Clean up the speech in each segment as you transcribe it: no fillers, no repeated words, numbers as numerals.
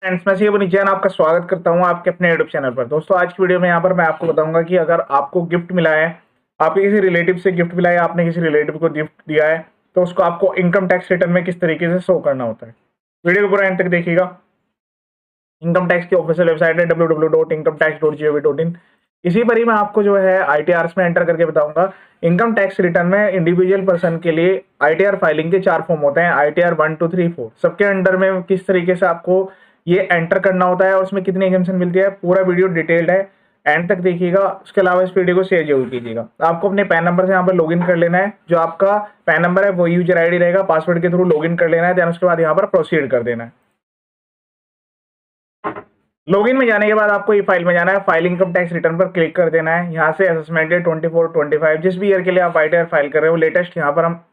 Friends, मैं CA Jain आपका स्वागत करता हूं आपके अपने यूट्यूब चैनल पर। दोस्तों, आज की वीडियो में यहाँ पर मैं आपको बताऊंगा कि अगर आपको गिफ्ट मिला है, आपके किसी रिलेटिव से गिफ्ट मिला है, आपने किसी रिलेटिव को गिफ्ट दिया है, तो उसको आपको इनकम टैक्स रिटर्न में किस तरीके से शो करना होता है। वीडियो को पूरा एंड तक देखिएगा। इनकम टैक्स की ऑफिशियल वेबसाइट है www.incometax.gov.in। इसी पर ही मैं आपको जो है आईटीआर में एंटर करके बताऊंगा। इनकम टैक्स रिटर्न में इंडिविजुअल पर्सन के लिए आईटीआर फाइलिंग के 4 फॉर्म होते हैं, आईटीआर 1, 2, 3, 4। सबके अंडर में किस तरीके से आपको ये एंटर करना होता है और उसमें कितनी एग्जाम्पशन मिलती है, पूरा वीडियो डिटेल्ड है, एंड तक देखिएगा। उसके अलावा इस वीडियो को शेयर जरूर कीजिएगा। आपको अपने पैन नंबर से यहाँ पर लॉगिन कर लेना है। जो आपका पैन नंबर है वो यूजर आईडी रहेगा, पासवर्ड के थ्रू लॉगिन कर लेना है। देन उसके बाद यहाँ पर प्रोसीड कर देना है। लॉगिन में जाने के बाद आपको ये फाइल में जाना है, फाइल इनकम टैक्स रिटर्न पर क्लिक कर देना है। यहाँ से असेसमेंट ईयर 24-25, जिस भी ईयर के लिए आप आईटीआर फाइल कर रहे हो, लेटेस्ट यहाँ पर हम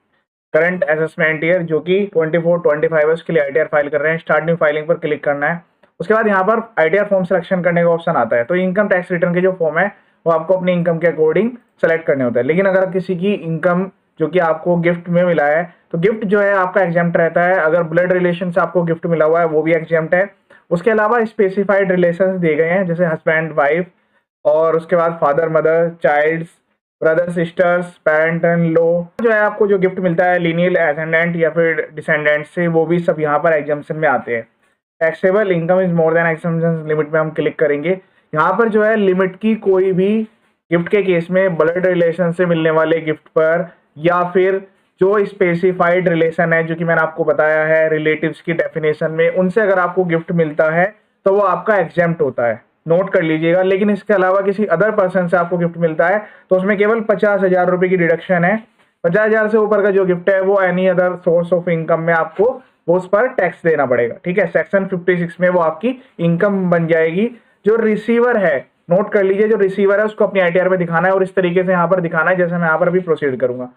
करंट असेसमेंट ईयर जो कि 24-25 है उसके लिए आईटीआर फाइल कर रहे हैं। स्टार्ट न्यू फाइलिंग पर क्लिक करना है। उसके बाद यहाँ पर आईटीआर फॉर्म सिलेक्शन करने का ऑप्शन आता है। तो इनकम टैक्स रिटर्न के जो फॉर्म है वो आपको अपनी इनकम के अकॉर्डिंग सेलेक्ट करने होता है। लेकिन अगर किसी की इनकम जो कि आपको गिफ्ट में मिला है, तो गिफ्ट जो है आपका एग्जाम्प्ट रहता है। अगर ब्लड रिलेशन से आपको गिफ्ट मिला हुआ है वो भी एग्जाम्प्ट है। उसके अलावा स्पेसिफाइड रिलेशंस दिए गए हैं, जैसे हस्बैंड वाइफ, और उसके बाद father mother, childs, brother sisters, parent and law. जो है आपको जो गिफ्ट मिलता है लीनियल एसेंडेंट या फिर डिसेंडेंट से, वो भी सब यहाँ पर एग्जाम्पशन में आते हैं। Taxable income is more than exemption limit में हम क्लिक करेंगे। यहाँ पर जो है लिमिट की कोई भी गिफ्ट के केस में ब्लड रिलेशन से मिलने वाले गिफ्ट पर, या फिर जो स्पेसिफाइड रिलेशन है जो कि मैंने आपको बताया है रिलेटिव्स की डेफिनेशन में, उनसे अगर आपको गिफ्ट मिलता है तो वो आपका एग्जेम्प्ट होता है, नोट कर लीजिएगा। लेकिन इसके अलावा किसी अदर पर्सन से आपको गिफ्ट मिलता है तो उसमें केवल 50,000 रुपए की डिडक्शन है। 50,000 से ऊपर का जो गिफ्ट है वो any other source of income में आपको वो उस पर टैक्स देना पड़ेगा। ठीक है, सेक्शन 56 में वो आपकी इनकम बन जाएगी। जो रिसीवर है, नोट कर लीजिए, जो रिसीवर है उसको अपनी आईटीआर में दिखाना है और इस तरीके से यहाँ पर दिखाना है जैसे मैं यहाँ पर अभी प्रोसीड करूंगा।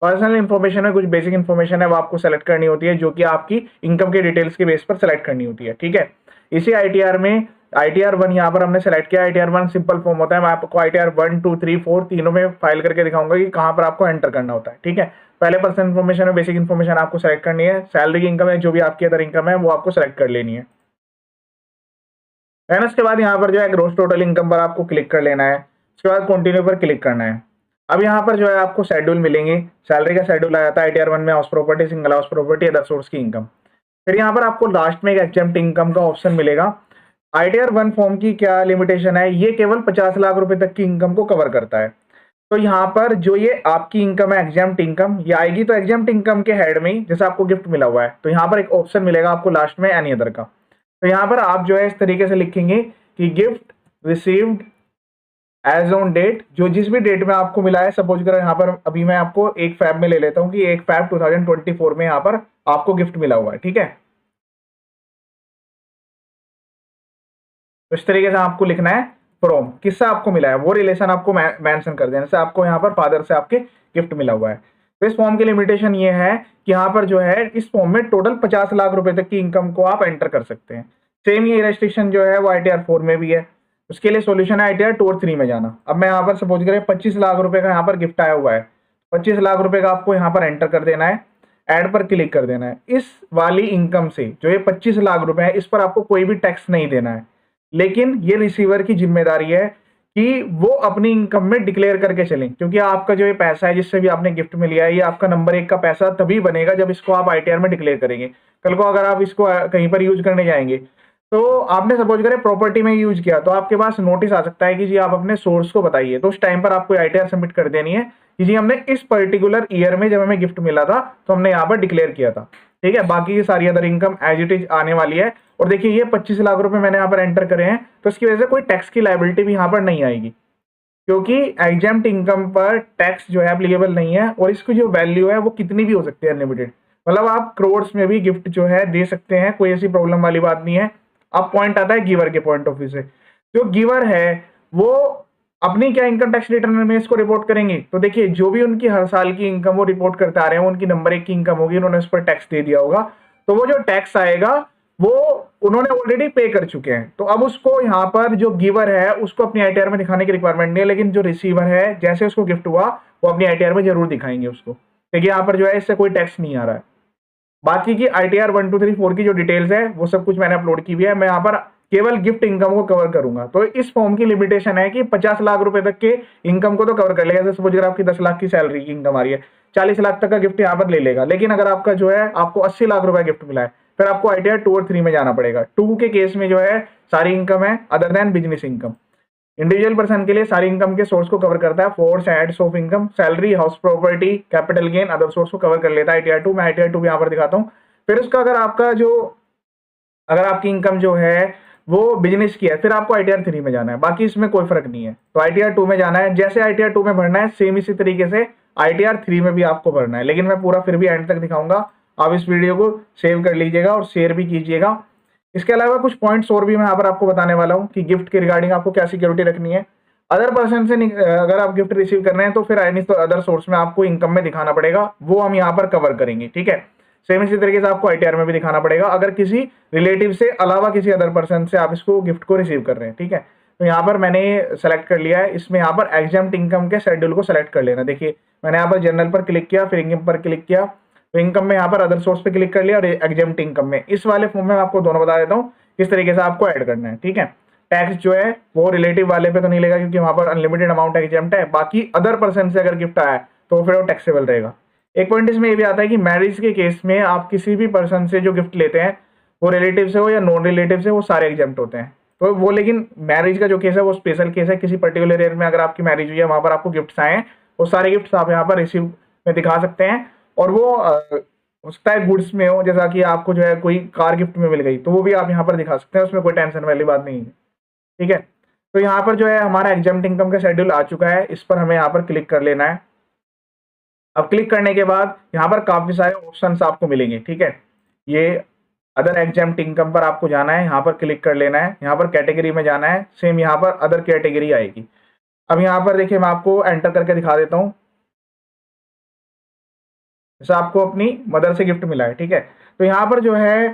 पर्सनल इन्फॉर्मेशन में कुछ बेसिक इन्फॉर्मेशन है वो आपको सेलेक्ट करनी होती है, जो कि आपकी इनकम के डिटेल्स के बेस पर सेलेक्ट करनी होती है। ठीक है, इसी आईटीआर में आईटीआर 1 यहाँ पर हमने सेलेक्ट किया। आईटीआर 1 सिंपल फॉर्म होता है। मैं आपको आईटीआर 1, 2, 3, 4 तीनों में फाइल करके दिखाऊंगा कि कहाँ पर आपको एंटर करना होता है। ठीक है, पहले पर्सनल इन्फॉर्मेशन में बेसिक इन्फॉर्मेशन आपको सेलेक्ट करनी है। सैलरी की इनकम है, जो भी आपकी अदर इनकम है वो आपको सेलेक्ट कर लेनी है। उसके बाद यहाँ पर जो है ग्रोस टोटल इनकम पर आपको क्लिक कर लेना है। उसके बाद कंटिन्यू पर क्लिक करना है। अब यहाँ पर जो है आपको शेड्यूल मिलेंगे। सैलरी का शेड्यूल आ जाता है आईटीआर 1 में, house property, single house property, other source की इनकम। फिर यहाँ पर आपको लास्ट में एक एग्जेम्प्ट इनकम का ऑप्शन मिलेगा। आईटीआर 1 फॉर्म की क्या लिमिटेशन है, ये केवल 50 लाख रुपए तक की इनकम को कवर करता है। तो यहाँ पर जो ये आपकी इनकम है एग्जाम्प्ट इनकम, ये आएगी तो एग्जाम्प्ट इनकम के हेड में, जैसे आपको गिफ्ट मिला हुआ है तो यहाँ पर एक ऑप्शन मिलेगा आपको लास्ट में एनी अदर का। तो यहाँ पर आप जो है इस तरीके से लिखेंगे कि gift received as on date, जो जिस भी डेट में आपको मिला है। सपोज करो यहाँ पर अभी मैं आपको 1 फैब में ले लेता हूँ कि 1 फैब 2024 में यहाँ पर आपको गिफ्ट मिला हुआ है। ठीक है, तो इस तरीके से आपको लिखना है फ्रॉम, किससे आपको मिला है वो रिलेशन आपको मेंशन कर देना। जैसे आपको यहाँ पर फादर से आपके गिफ्ट मिला हुआ है। तो इस फॉर्म की लिमिटेशन ये है कि यहाँ पर जो है इस फॉर्म में टोटल 50 लाख रुपए तक की इनकम को आप एंटर कर सकते हैं। सेम ये रेस्ट्रिक्शन जो है वो आईटीआर 4 में भी है। उसके लिए सोल्यूशन है आईटीआर टोर 3 में जाना। अब मैं यहाँ पर सपोज करें 25 लाख रुपए का यहाँ पर गिफ्ट आया हुआ है, 25 लाख रुपए का आपको यहाँ पर एंटर कर देना है, ऐड पर क्लिक कर देना है। इस वाली इनकम से जो ये 25 लाख रुपए है, इस पर आपको कोई भी टैक्स नहीं देना है। लेकिन ये रिसीवर की जिम्मेदारी है कि वो अपनी इनकम में डिक्लेयर करके चलें, क्योंकि आपका जो ये पैसा है जिससे भी आपने गिफ्ट में लिया है, ये आपका नंबर 1 का पैसा तभी बनेगा जब इसको आप आईटीआर में डिक्लेयर करेंगे। कल को अगर आप इसको कहीं पर यूज करने जाएंगे, तो आपने सपोज करें प्रॉपर्टी में यूज किया, तो आपके पास नोटिस आ सकता है कि जी आप अपने सोर्स को बताइए। तो उस टाइम पर आपको आईटीआर सबमिट कर देनी है कि जी हमने इस पर्टिकुलर ईयर में जब हमें गिफ्ट मिला था तो हमने यहाँ पर डिक्लेयर किया था। ठीक है, बाकी की सारी other income as it is आने वाली है। और देखिए ये 25 लाख रुपए मैंने यहाँ पर एंटर करे हैं, तो इसकी वजह से कोई टैक्स की लायबिलिटी भी यहाँ पर नहीं आएगी, क्योंकि एग्जाम्प्ट इनकम पर टैक्स जो है एप्लीकेबल नहीं है। और इसकी जो वैल्यू है वो कितनी भी हो सकती है, अनलिमिटेड। मतलब आप करोड्स में भी गिफ्ट जो है दे सकते हैं, कोई ऐसी प्रॉब्लम वाली बात नहीं है। अब पॉइंट आता है गिवर के पॉइंट ऑफ व्यू से। जो गिवर है वो अपनी क्या इनकम टैक्स रिटर्न में इसको रिपोर्ट करेंगे। तो देखिए जो भी उनकी हर साल की इनकम वो रिपोर्ट करते आ रहे हैं, उनकी नंबर 1 की इनकम होगी, उन्होंने उस पर टैक्स दे दिया होगा। तो वो जो टैक्स आएगा वो उन्होंने ऑलरेडी पे कर चुके हैं। तो अब उसको यहाँ पर जो गिवर है उसको अपनी आईटीआर में दिखाने की रिक्वायरमेंट नहीं है, लेकिन जो रिसीवर है जैसे उसको गिफ्ट हुआ वो अपनी आईटीआर में जरूर दिखाएंगे उसको। देखिए यहाँ पर जो है इससे कोई टैक्स नहीं आ रहा है। बाकी की ITR 1 2 3 4 की जो डिटेल्स है वो सब कुछ मैंने अपलोड की हुई है। मैं यहाँ पर केवल गिफ्ट इनकम को कवर करूंगा। तो इस फॉर्म की लिमिटेशन है कि 50 लाख रुपए तक के इनकम को तो कवर कर लेगा। जैसे सपोज अगर आपकी 10 लाख की सैलरी की इनकम आ रही है, 40 लाख तक का गिफ्ट यहाँ पर ले लेगा। लेकिन अगर आपका जो है आपको 80 लाख रुपए गिफ्ट मिला है, फिर आपको ITR 2 और 3 में जाना पड़ेगा। 2 के केस में जो है सारी इनकम है other than business income. Individual person के लिए सारी इनकम के सोर्स को कवर करता है। Fours heads of income, salary, house property, capital gain, other source को कवर कर लेता है ITR 2। मैं ITR 2 यहाँ पर दिखाता हूँ। फिर उसका अगर आपकी इनकम जो है वो बिजनेस की है, फिर आपको ITR 3 में जाना है। बाकी इसमें कोई फर्क नहीं है। तो ITR 2 में जाना है। जैसे ITR 2 में भरना है सेम इसी तरीके से ITR 3 में भी आपको भरना है। लेकिन मैं पूरा फिर भी एंड तक दिखाऊंगा। आप इस वीडियो को सेव कर लीजिएगा और शेयर भी कीजिएगा। इसके अलावा कुछ पॉइंट्स और भी मैं यहाँ पर आपको बताने वाला हूँ कि गिफ्ट के रिगार्डिंग आपको क्या सिक्योरिटी रखनी है। अदर पर्सन से अगर आप गिफ्ट रिसीव कर रहे हैं तो फिर एनी तो अदर सोर्स में आपको इनकम में दिखाना पड़ेगा, वो हम यहाँ पर कवर करेंगे। ठीक है, सेम इसी तरीके से आपको ITR में भी दिखाना पड़ेगा अगर किसी रिलेटिव से अलावा किसी अदर पर्सन से आप इसको गिफ्ट को रिसीव कर रहे हैं। ठीक है, तो यहाँ पर मैंने सेलेक्ट कर लिया है। इसमें यहाँ पर एग्जाम्प्ट इनकम के शेड्यूल को सेलेक्ट कर लेना। देखिए मैंने यहाँ पर जनरल पर क्लिक किया, फिर इनकम पर क्लिक किया, तो इनकम में यहाँ पर अदर सोर्स पे क्लिक कर लिया और एग्जाम्प्ट इनकम में। इस वाले फॉर्म में मैं आपको दोनों बता देता हूँ किस तरीके से आपको ऐड करना है। ठीक है, टैक्स जो है वो रिलेटिव वाले पे तो नहीं लेगा क्योंकि वहां पर अनलिमिटेड अमाउंट एग्जाम्प्ट है। बाकी अदर पर्सन से अगर गिफ्ट आया तो फिर वो टैक्सेबल रहेगा। एक पॉइंट इसमें ये भी आता है कि मैरिज के केस में आप किसी भी पर्सन से जो गिफ्ट लेते हैं, वो रिलेटिव से हो या नॉन रिलेटिव से, वो सारे एग्जाम्प्ट होते हैं। तो वो लेकिन मैरिज का जो केस है वो स्पेशल केस है। किसी पर्टिकुलर ईयर में अगर आपकी मैरिज हुई है, वहां पर आपको गिफ्ट्स आए हैं, वो सारे गिफ्ट्स आप यहाँ पर रिसीव में दिखा सकते हैं। और वो हो सकता है गुड्स में हो, जैसा कि आपको जो है कोई कार गिफ्ट में मिल गई तो वो भी आप यहाँ पर दिखा सकते हैं, उसमें कोई टेंशन वाली बात नहीं है। ठीक है, तो यहाँ पर जो है हमारा एग्जाम्प्ट इनकम का शेड्यूल आ चुका है। इस पर हमें यहाँ पर क्लिक कर लेना है। अब क्लिक करने के बाद यहाँ पर काफी सारे ऑप्शंस आपको मिलेंगे। ठीक है, ये अदर एग्जाम्प्ट इनकम पर आपको जाना है, यहाँ पर क्लिक कर लेना है। यहाँ पर कैटेगरी में जाना है, सेम यहाँ पर अदर कैटेगरी आएगी। अब यहाँ पर देखिए मैं आपको एंटर करके दिखा देता हूँ। जैसे आपको अपनी मदर से गिफ्ट मिला है। ठीक है, तो यहाँ पर जो है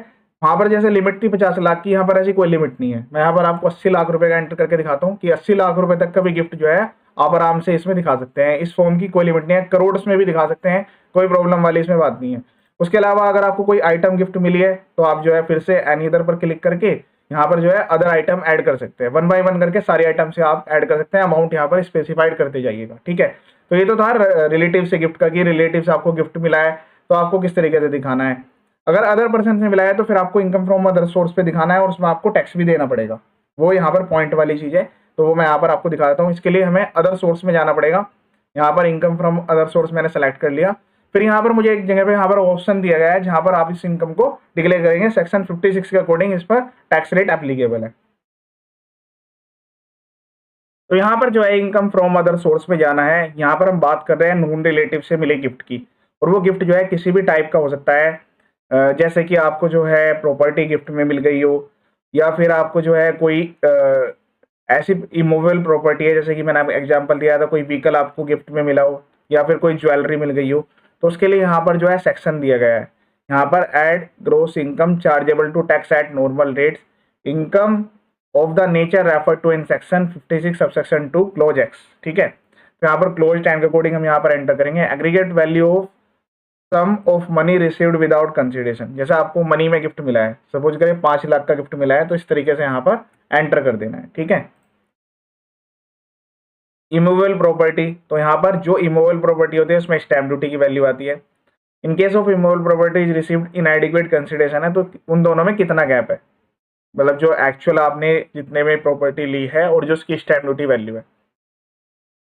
वहां पर जैसे लिमिट थी 50 लाख की, यहाँ पर ऐसी कोई लिमिट नहीं है। मैं यहाँ पर आपको 80 लाख रुपए का एंटर करके दिखाता हूँ कि 80 लाख रुपए तक का भी गिफ्ट जो है आप आराम से इसमें दिखा सकते हैं। इस फॉर्म की कोई लिमिट नहीं है, करोड़ में भी दिखा सकते हैं, कोई प्रॉब्लम वाली इसमें बात नहीं है। उसके अलावा अगर आपको कोई आइटम गिफ्ट मिली है तो आप जो है फिर से एनी अदर पर क्लिक करके यहाँ पर जो है अदर आइटम ऐड कर सकते हैं। 1 बाय 1 करके सारे आइटम से आप ऐड कर सकते हैं। अमाउंट यहाँ पर स्पेसिफाइड करते जाइएगा। ठीक है, तो ये तो था रिलेटिव से गिफ्ट का कि रिलेटिव से आपको गिफ्ट मिला है तो आपको किस तरीके से दिखाना है। अगर अदर पर्सन से मिला है तो फिर आपको इनकम फ्रॉम अदर सोर्स पे दिखाना है और उसमें आपको टैक्स भी देना पड़ेगा। वो यहाँ पर पॉइंट वाली चीज है, तो वो मैं यहाँ पर आपको दिखा देता हूँ। इसके लिए हमें अदर सोर्स में जाना पड़ेगा। यहाँ पर इनकम फ्रॉम अदर सोर्स मैंने सेलेक्ट कर लिया। फिर यहाँ पर मुझे एक जगह पे यहाँ पर ऑप्शन दिया गया है जहाँ पर आप इस इनकम को डिक्लेयर करेंगे। सेक्शन 56 के अकॉर्डिंग इस पर टैक्स रेट एप्लीकेबल है। तो यहाँ पर जो है इनकम फ्रॉम अदर सोर्स में जाना है। यहाँ पर हम बात कर रहे हैं नॉन रिलेटिव से मिले गिफ्ट की, और वो गिफ्ट जो है किसी भी टाइप का हो सकता है। जैसे कि आपको जो है प्रॉपर्टी गिफ्ट में मिल गई हो, या फिर आपको जो है कोई ऐसी इमूवेबल प्रॉपर्टी है, जैसे कि मैंने आपको एग्जांपल दिया था, कोई व्हीकल आपको गिफ्ट में मिला हो, या फिर कोई ज्वेलरी मिल गई हो, तो उसके लिए यहाँ पर जो है सेक्शन दिया गया है। यहाँ पर add gross income chargeable to tax at normal rates, income of the nature refer to in section 56 subsection 2 clause x. ठीक है, तो यहाँ पर क्लोज टाइम के अकॉर्डिंग हम यहाँ पर एंटर करेंगे। Aggregate value of sum of money received without consideration, जैसे आपको मनी में गिफ्ट मिला है, सपोज करें 5 लाख का गिफ्ट मिला है, तो इस तरीके से यहाँ पर एंटर कर देना है। ठीक है, इमूवेबल प्रॉपर्टी, तो यहाँ पर जो इमूवेबल प्रॉपर्टी होती है उसमें स्टैम्प ड्यूटी की वैल्यू आती है। In case of immovable property is received इनएडिक्वेट consideration है, तो उन दोनों में कितना गैप है, मतलब जो एक्चुअल आपने जितने में प्रॉपर्टी ली है और जो उसकी स्टैम्प ड्यूटी वैल्यू है।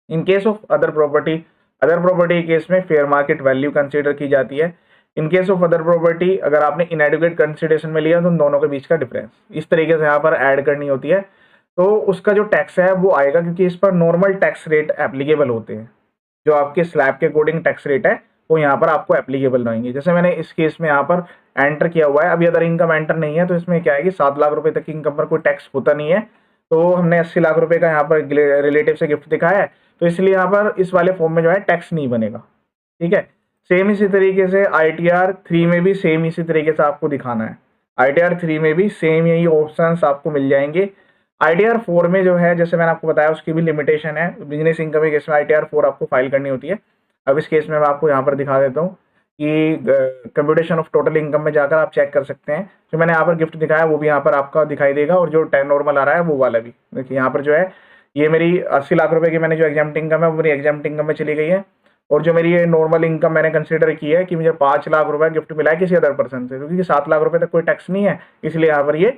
In case of other property case में फेयर मार्केट वैल्यू कंसीडर की जाती है। In case of other property अगर आपने इनएडिक्वेट कंसिडरेशन में लिया तो उन दोनों के बीच का डिफरेंस इस तरीके से यहाँ पर ऐड करनी होती है। तो उसका जो टैक्स है वो आएगा, क्योंकि इस पर नॉर्मल टैक्स रेट एप्लीकेबल होते हैं। जो आपके स्लैब के अकॉर्डिंग टैक्स रेट है वो यहाँ पर आपको एप्लीकेबल रहेंगे। जैसे मैंने इस केस में यहाँ पर एंटर किया हुआ है, अभी अदर इनकम एंटर नहीं है, तो इसमें क्या है कि 7 लाख रुपए तक की इनकम पर कोई टैक्स होता नहीं है। तो हमने 80 लाख रुपए का यहाँ पर रिलेटिव से गिफ्ट दिखाया है, तो इसलिए यहाँ पर इस वाले फॉर्म में जो है टैक्स नहीं बनेगा। ठीक है, सेम इसी तरीके से ITR 3 में भी सेम इसी तरीके से आपको दिखाना है। ITR 3 में भी सेम यही ऑप्शंस आपको मिल जाएंगे। ITR 4 में जो है, जैसे मैंने आपको बताया, उसकी भी लिमिटेशन है। बिजनेस इनकम के केस में ITR 4 आपको फाइल करनी होती है। अब इस केस में मैं आपको यहाँ पर दिखा देता हूँ कि कंप्यूटेशन ऑफ टोटल इनकम में जाकर आप चेक कर सकते हैं। जो मैंने यहाँ पर गिफ्ट दिखाया वो भी यहाँ पर आपका दिखाई देगा, और जो नॉर्मल आ रहा है वो वाला भी देखिए। यहाँ पर जो है ये मेरी 80 लाख रुपए की मैंने जो एग्जाम्प्ट इनकम है वो मेरी एग्जाम्प्ट इनकम में चली गई है, और जो मेरी ये नॉर्मल इनकम मैंने कंसीडर की है कि मुझे 5 लाख रुपए गिफ्ट मिला है किसी अदर पर्सन से, क्योंकि 7 लाख रुपए तक कोई टैक्स नहीं है, इसलिए यहाँ पर ये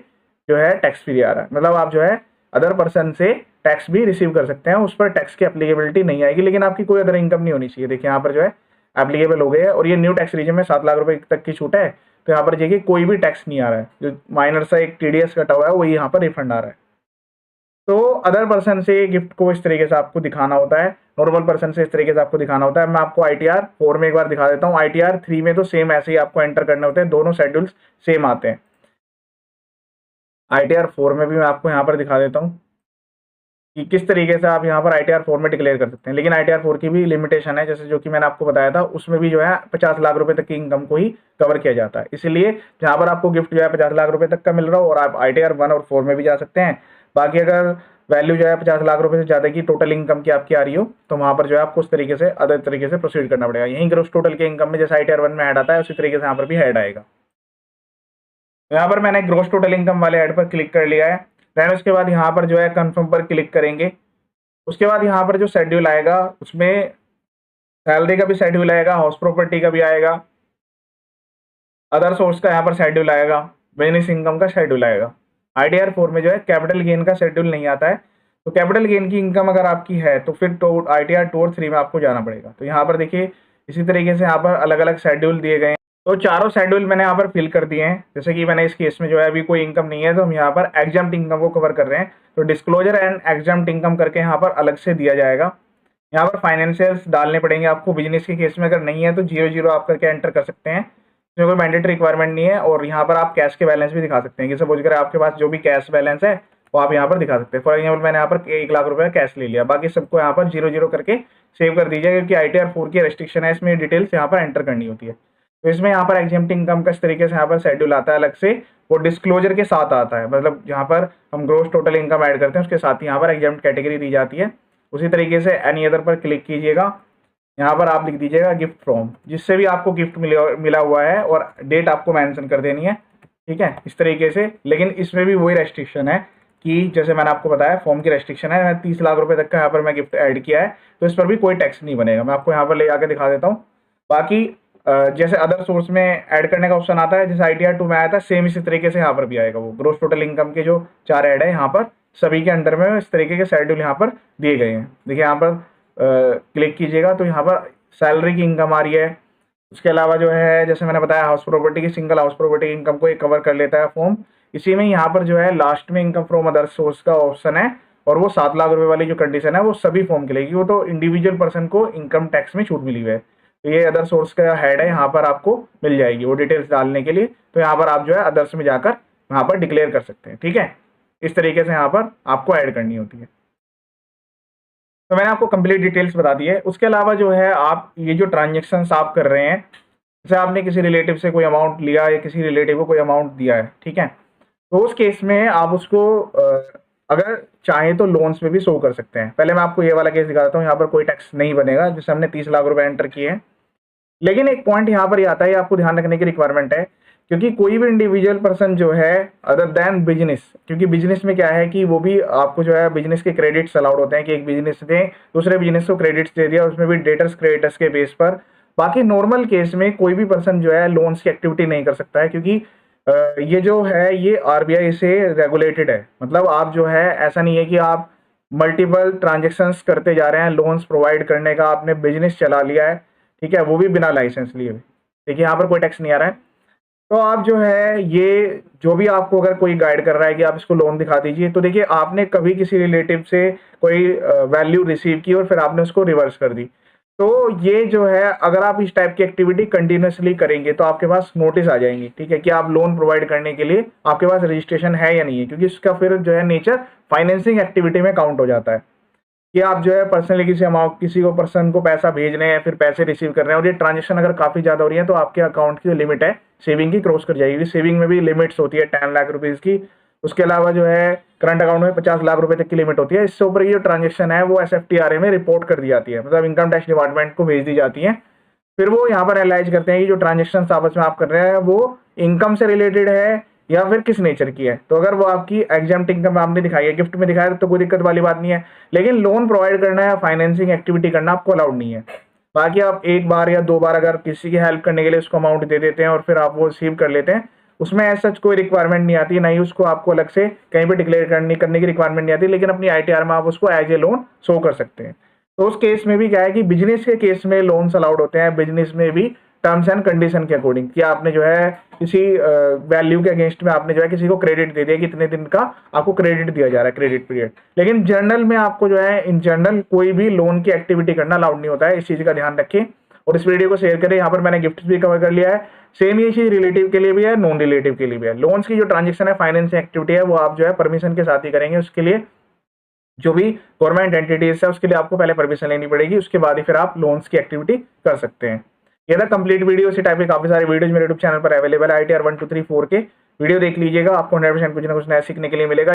जो है टैक्स फ्री आ रहा है। मतलब आप जो है अदर पर्सन से टैक्स भी रिसीव कर सकते हैं, उस पर टैक्स की एप्लीकेबिलिटी नहीं आएगी, लेकिन आपकी कोई अदर इनकम नहीं होनी चाहिए। देखिए यहाँ पर जो है एप्लीकेबल हो गए है, और ये न्यू टैक्स रीजन में 7 लाख रुपए तक की छूट है, तो यहाँ पर देखिए कोई भी टैक्स नहीं आ रहा है, जो माइनर सा एक टीडीएस कटा हुआ है वही यहाँ पर रिफंड आ रहा है। तो अदर पर्सन से गिफ्ट को इस तरीके से आपको दिखाना होता है, नॉर्मल पर्सन से इस तरीके से आपको दिखाना होता है। मैं आपको ITR 4 में एक बार दिखा देता हूँ, ITR 3 में तो सेम ऐसे ही आपको एंटर करने होते हैं, दोनों शेड्यूल्स सेम आते हैं। ITR 4 में भी मैं आपको यहाँ पर दिखा देता हूँ कि किस तरीके से आप यहाँ पर ITR 4 में डिक्लेयर कर सकते हैं, लेकिन ITR 4 की भी लिमिटेशन है, जैसे जो कि मैंने आपको बताया था, उसमें भी जो है 50 लाख रुपए तक की इनकम को ही कवर किया जाता है। इसीलिए जहाँ पर आपको गिफ्ट जो है 50 लाख रुपए तक का मिल रहा हो, और आप ITR 1 और 4 में भी जा सकते हैं। बाकी अगर वैल्यू जो है 50 लाख रुपए से ज़्यादा की टोटल इनकम की आपकी आ रही हो, तो वहाँ पर जो है आपको उस तरीके से अदर तरीके से प्रोसीड करना पड़ेगा। यहीं ग्रोस टोटल के इनकम में जैसे ITR 1 में ऐड आता है, उसी तरीके से यहाँ पर भी ऐड आएगा। यहाँ पर मैंने ग्रोस टोटल इनकम वाले ऐड पर क्लिक कर लिया है। देन उसके बाद यहाँ पर जो है कन्फर्म पर क्लिक करेंगे। उसके बाद यहाँ पर जो शेड्यूल आएगा उसमें सैलरी का भी शेड्यूल आएगा, हाउस प्रॉपर्टी का भी आएगा, अदर सोर्स का यहाँ पर शेड्यूल आएगा, बिजनेस इनकम का शेड्यूल आएगा। ITR 4 में जो है कैपिटल गेन का शेड्यूल नहीं आता है, तो कैपिटल गेन की इनकम अगर आपकी है तो फिर ITR 2 और 3 में आपको जाना पड़ेगा। तो यहाँ पर देखिए इसी तरीके से यहाँ पर अलग अलग शेड्यूल दिए गए हैं, तो चारों शेड्यूल मैंने यहाँ पर फिल कर दिए हैं। जैसे कि मैंने इस केस में जो है अभी कोई इनकम नहीं है, तो हम यहाँ पर एग्जाम्प्ट इनकम को कवर कर रहे हैं, तो डिस्क्लोजर एंड एग्जाम्प्ट इनकम करके यहाँ पर अलग से दिया जाएगा। यहाँ पर फाइनेंशियल्स डालने पड़ेंगे आपको, बिजनेस के केस में अगर नहीं है तो 0 आप करके एंटर कर सकते हैं, इसमें कोई मैंडेटरी रिक्वायरमेंट नहीं है। और यहाँ पर आप कैश के बैलेंस भी दिखा सकते हैं, कि सपोज करें आपके पास जो भी कैश बैलेंस है वो आप यहाँ पर दिखा सकते हैं। फॉर एग्जाम्पल मैंने यहाँ पर 1 लाख रुपए कैश ले लिया, बाकी सबको यहाँ पर 0 करके सेव कर दीजिए, क्योंकि ITR 4 की रेस्ट्रिक्शन है, इसमें डिटेल्स यहाँ पर एंटर करनी होती है। तो इसमें यहाँ पर एग्जेम्प्ट इनकम का इस तरीके से यहाँ पर शेड्यूल आता है अलग से, वो डिस्क्लोजर के साथ आता है, मतलब यहाँ पर हम ग्रोस टोटल इनकम ऐड करते हैं उसके साथ ही यहाँ पर एग्जेम्प्ट कैटेगरी दी जाती है। उसी तरीके से एनी अदर पर क्लिक कीजिएगा, यहाँ पर आप लिख दीजिएगा गिफ्ट फ्रॉम, जिससे भी आपको गिफ्ट मिला हुआ है, और डेट आपको मेंशन कर देनी है, ठीक है, इस तरीके से। लेकिन इसमें भी वही रेस्ट्रिक्शन है कि जैसे मैंने आपको बताया फॉर्म की रेस्ट्रिक्शन है, 30 लाख रुपए तक का यहाँ पर मैं गिफ्ट ऐड किया है, तो इस पर भी कोई टैक्स नहीं बनेगा। मैं आपको यहाँ पर ले जाकर दिखा देता हूँ। बाकी जैसे अदर सोर्स में ऐड करने का ऑप्शन आता है, जैसे ITR 2 में आया था, सेम इसी तरीके से यहाँ पर भी आएगा। वो ग्रोस टोटल इनकम के जो 4 ऐड है यहाँ पर सभी के अंडर में इस तरीके के शेड्यूल यहाँ पर दिए गए हैं। देखिए यहाँ पर क्लिक कीजिएगा तो यहाँ पर सैलरी की इनकम आ रही है। उसके अलावा जो है जैसे मैंने बताया हाउस प्रॉपर्टी की, सिंगल हाउस प्रॉपर्टी इनकम को एक कवर कर लेता है फॉर्म। इसी में यहाँ पर जो है लास्ट में इनकम फ्रॉम अदर सोर्स का ऑप्शन है, और वो 7 लाख रुपए वाली जो कंडीशन है वो सभी फॉर्म के लिए, वो तो इंडिविजुअल पर्सन को इनकम टैक्स में छूट मिली हुई है। तो ये अदर सोर्स का हेड है, यहाँ पर आपको मिल जाएगी वो डिटेल्स डालने के लिए। तो यहाँ पर आप जो है अदर्स में जाकर यहाँ पर डिक्लेयर कर सकते हैं, ठीक है। इस तरीके से यहाँ पर आपको ऐड करनी होती है। तो मैंने आपको कंप्लीट डिटेल्स बता दी है। उसके अलावा जो है आप ये जो ट्रांजेक्शन्स आप कर रहे हैं, जैसे आपने किसी रिलेटिव से कोई अमाउंट लिया या किसी रिलेटिव को कोई अमाउंट दिया है, ठीक है, तो उस केस में आप उसको अगर चाहें तो लोन्स में भी शो कर सकते हैं। पहले मैं आपको ये वाला केस दिखा देता हूँ, यहाँ पर कोई टैक्स नहीं बनेगा, जैसे हमने 30 लाख रुपए एंटर किए हैं। लेकिन एक पॉइंट यहाँ पर ये आता है, आपको ध्यान रखने की रिक्वायरमेंट है, क्योंकि कोई भी इंडिविजुअल पर्सन जो है अदर देन बिजनेस, क्योंकि बिजनेस में क्या है कि वो भी आपको जो है बिजनेस के क्रेडिट्स अलाउड होते हैं, कि एक बिजनेस ने दूसरे बिजनेस को क्रेडिट्स दे दिया, उसमें भी डेटर्स क्रेडिटर्स के बेस पर। बाकी नॉर्मल केस में कोई भी पर्सन जो है लोन्स की एक्टिविटी नहीं कर सकता है, क्योंकि ये जो है ये RBI से रेगुलेटेड है। मतलब आप जो है ऐसा नहीं है कि आप मल्टीपल ट्रांजेक्शन्स करते जा रहे हैं, लोन्स प्रोवाइड करने का आपने बिजनेस चला लिया है, ठीक है, वो भी बिना लाइसेंस लिए। देखिए यहाँ पर कोई टैक्स नहीं आ रहा है। तो आप जो है ये जो भी आपको अगर कोई गाइड कर रहा है कि आप इसको लोन दिखा दीजिए, तो देखिए आपने कभी किसी रिलेटिव से कोई वैल्यू रिसीव की और फिर आपने उसको रिवर्स कर दी, तो ये जो है अगर आप इस टाइप की एक्टिविटी कंटिन्यूसली करेंगे तो आपके पास नोटिस आ जाएंगी, ठीक है, कि आप लोन प्रोवाइड करने के लिए आपके पास रजिस्ट्रेशन है या नहीं है, क्योंकि इसका फिर जो है नेचर फाइनेंसिंग एक्टिविटी में काउंट हो जाता है, कि आप जो है पर्सनली किसी को पर्सन को पैसा भेज रहे हैं, फिर पैसे रिसीव कर रहे हैं, और ये ट्रांजेक्शन अगर काफ़ी ज़्यादा हो रही है तो आपके अकाउंट की जो लिमिट है सेविंग की क्रॉस कर जाएगी। सेविंग में भी लिमिट्स होती है 10 लाख रुपीज़ की। उसके अलावा जो है करंट अकाउंट में 50 लाख रुपए तक की लिमिट होती है। इससे ऊपर ये जो ट्रांजेक्शन है वो SFTRA में रिपोर्ट कर दी जाती है, मतलब इनकम टैक्स डिपार्टमेंट को भेज दी जाती है। फिर वो यहाँ पर एनालाइज करते हैं कि जो ट्रांजेक्शन आपस में आप कर रहे हैं वो इनकम से रिलेटेड है या फिर किस नेचर की है। तो अगर वो आपकी एग्जाम्प्ट इनकम आपने दिखाई है, गिफ्ट में दिखाया, तो कोई दिक्कत वाली बात नहीं है। लेकिन लोन प्रोवाइड करना या फाइनेंसिंग एक्टिविटी करना आपको अलाउड नहीं है। बाकी आप एक बार या 2 बार अगर किसी की हेल्प करने के लिए उसको अमाउंट दे देते हैं और फिर आप वो रिसीव कर लेते हैं, उसमें ऐसा कोई रिक्वायरमेंट नहीं आती, ना ही उसको आपको अलग से कहीं पे डिक्लेयर करने की रिक्वायरमेंट नहीं आती। लेकिन अपनी आईटीआर में आप उसको एज ए लोन शो कर सकते हैं। तो उस केस में भी क्या है कि बिजनेस के केस में लोन्स अलाउड होते हैं, बिजनेस में भी टर्म्स एंड कंडीशन के अकॉर्डिंग, कि आपने जो है किसी वैल्यू के अगेंस्ट में आपने जो है किसी को क्रेडिट दे दिया, कितने दिन का आपको क्रेडिट दिया जा रहा है, क्रेडिट पीरियड। लेकिन जर्नल में आपको जो है इन जनरल कोई भी लोन की एक्टिविटी करना अलाउड नहीं होता है। इस चीज का ध्यान रखें और इस वीडियो को शेयर करें। यहाँ पर मैंने गिफ्ट भी कवर कर लिया है। सेम ये चीज रिलेटिव के लिए भी है, नॉन रिलेटिव के लिए भी है। लोन्स की जो ट्रांजेक्शन है, फाइनेंसिंग एक्टिविटी है, वो आप जो है परमिशन के साथ ही करेंगे। उसके लिए जो भी गवर्नमेंट एंटिटीज है उसके लिए आपको पहले परमिशन लेनी पड़ेगी, उसके बाद ही फिर आप लोन्स की एक्टिविटी कर सकते हैं। ये था कंप्लीट वीडियो। इसी टाइप के काफी सारे वीडियोज मेरे यूट्यूब चैनल पर अवेलेबल है। ITR 1 2 3 4 के वीडियो देख लीजिएगा, आपको 100% कुछ ना कुछ नया सीखने के लिए मिलेगा।